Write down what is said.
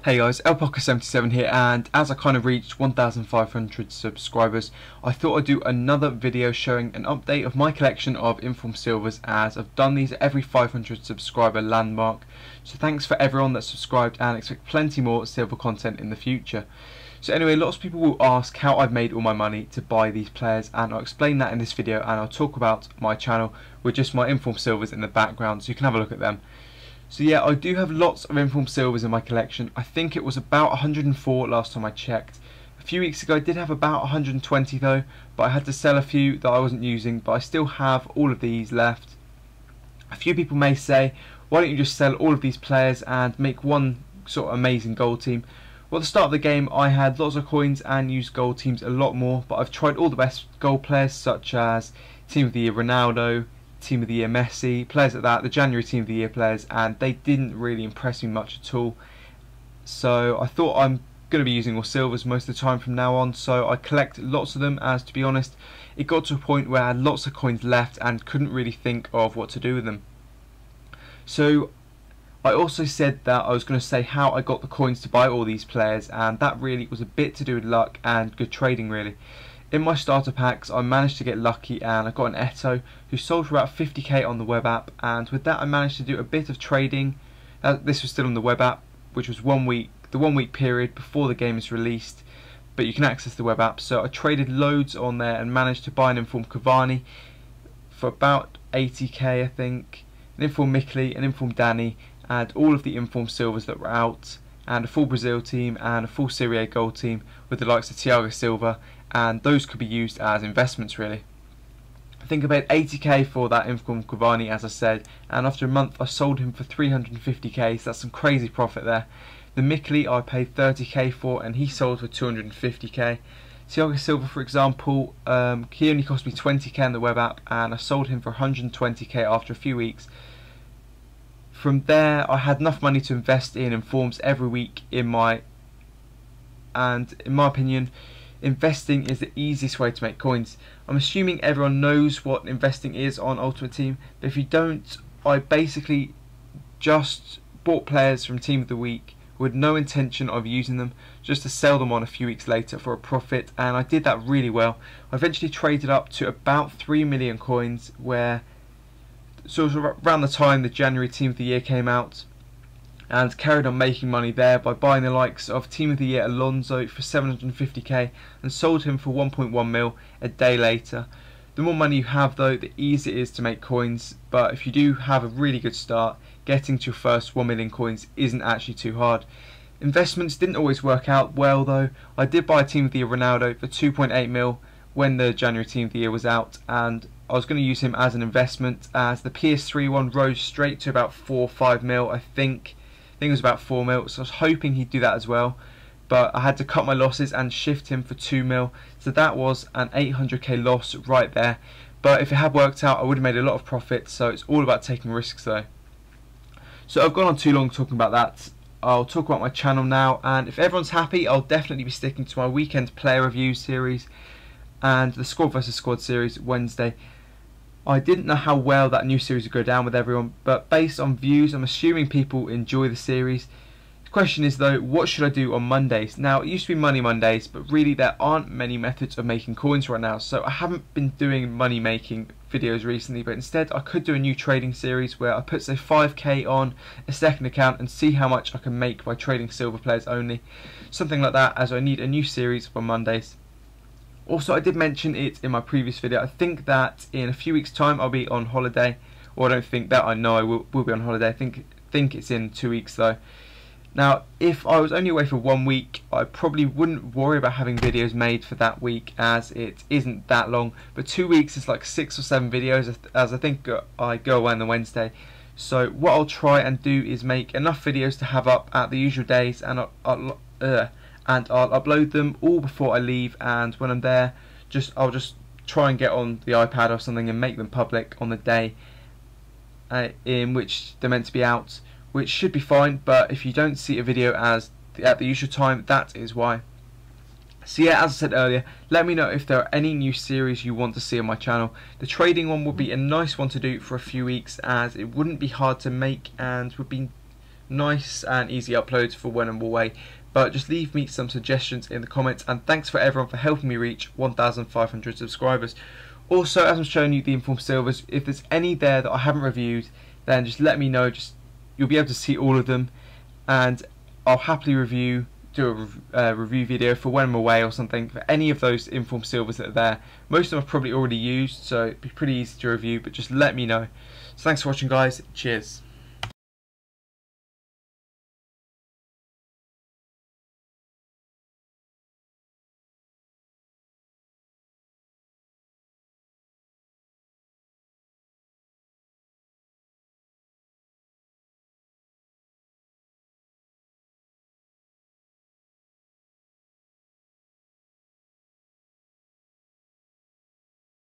Hey guys, LPocker77 here, and as I kind of reached 1,500 subscribers, I thought I'd do another video showing an update of my collection of Informed Silvers, as I've done these at every 500 subscriber landmark. So thanks for everyone that's subscribed, and expect plenty more silver content in the future. So anyway, lots of people will ask how I've made all my money to buy these players, and I'll explain that in this video, and I'll talk about my channel with just my Informed Silvers in the background so you can have a look at them. So yeah, I do have lots of Informed Silvers in my collection. I think it was about 104 last time I checked. A few weeks ago I did have about 120 though, but I had to sell a few that I wasn't using, but I still have all of these left. A few people may say, why don't you just sell all of these players and make one sort of amazing gold team? Well, at the start of the game I had lots of coins and used gold teams a lot more, but I've tried all the best gold players such as Team of the Year Ronaldo, Team of the Year Messi, players like that, the January Team of the Year players, and they didn't really impress me much at all. So I thought I'm going to be using all silvers most of the time from now on, so I collect lots of them, as to be honest it got to a point where I had lots of coins left and couldn't really think of what to do with them. So I also said that I was going to say how I got the coins to buy all these players, and that really was a bit to do with luck and good trading really. In my starter packs I managed to get lucky, and I got an Eto who sold for about 50k on the web app, and with that I managed to do a bit of trading. This was still on the web app, which was the 1 week period before the game is released, but you can access the web app. So I traded loads on there and managed to buy an Informed Cavani for about 80k I think, an Informed Mikkeli, an Informed Danny, and all of the Informed Silvers that were out, and a full Brazil team and a full Serie A gold team with the likes of Thiago Silva, and those could be used as investments really. I think I paid 80k for that Informed Cavani, as I said, and after a month I sold him for 350k, so that's some crazy profit there. The Mikkeli I paid 30k for, and he sold for 250k. Thiago Silva, for example, he only cost me 20k on the web app, and I sold him for 120k after a few weeks. From there I had enough money to invest in Informs every week in my opinion, investing is the easiest way to make coins. I'm assuming everyone knows what investing is on Ultimate Team, but if you don't, I basically just bought players from Team of the Week with no intention of using them, just to sell them on a few weeks later for a profit, and I did that really well. I eventually traded up to about 3 million coins, where sort of around the time the January Team of the Year came out, and carried on making money there by buying the likes of Team of the Year Alonso for 750k and sold him for 1.1 mil a day later. The more money you have though, the easier it is to make coins, but if you do have a really good start, getting to your first 1 million coins isn't actually too hard. Investments didn't always work out well though. I did buy a Team of the Year Ronaldo for 2.8 mil when the January Team of the Year was out, and I was going to use him as an investment, as the PS3 one rose straight to about 4 or 5 mil I think it was about 4 mil, so I was hoping he'd do that as well, but I had to cut my losses and shift him for 2 mil, so that was an 800k loss right there. But if it had worked out I would have made a lot of profit, so it's all about taking risks though. So I've gone on too long talking about that. I'll talk about my channel now, and if everyone's happy I'll definitely be sticking to my weekend player review series and the squad vs squad series Wednesday. I didn't know how well that new series would go down with everyone, but based on views I'm assuming people enjoy the series. The question is though, what should I do on Mondays? Now it used to be Money Mondays, but really there aren't many methods of making coins right now, so I haven't been doing money making videos recently, but instead I could do a new trading series where I put say 5k on a second account and see how much I can make by trading silver players only. Something like that, as I need a new series for Mondays. Also, I did mention it in my previous video, I think that in a few weeks time I'll be on holiday, or I don't think that, I know I will be on holiday. I think it's in 2 weeks though. Now if I was only away for 1 week I probably wouldn't worry about having videos made for that week, as it isn't that long, but 2 weeks is like 6 or 7 videos, as I think I go away on the Wednesday. So what I'll try and do is make enough videos to have up at the usual days, and I'll upload them all before I leave, and when I'm there I'll just try and get on the iPad or something and make them public on the day in which they're meant to be out, which should be fine. But if you don't see a video at the usual time, that is why. So yeah, as I said earlier, let me know if there are any new series you want to see on my channel. The trading one would be a nice one to do for a few weeks, as it wouldn't be hard to make and would be nice and easy uploads for when I'm away. But just leave me some suggestions in the comments, and thanks for everyone for helping me reach 1,500 subscribers. Also, as I'm showing you the Informed Silvers, if there's any there that I haven't reviewed, then just let me know. You'll be able to see all of them, and I'll happily do a review video for when I'm away or something for any of those Informed Silvers that are there. Most of them I've probably already used, so it'd be pretty easy to review, but just let me know. So thanks for watching, guys. Cheers.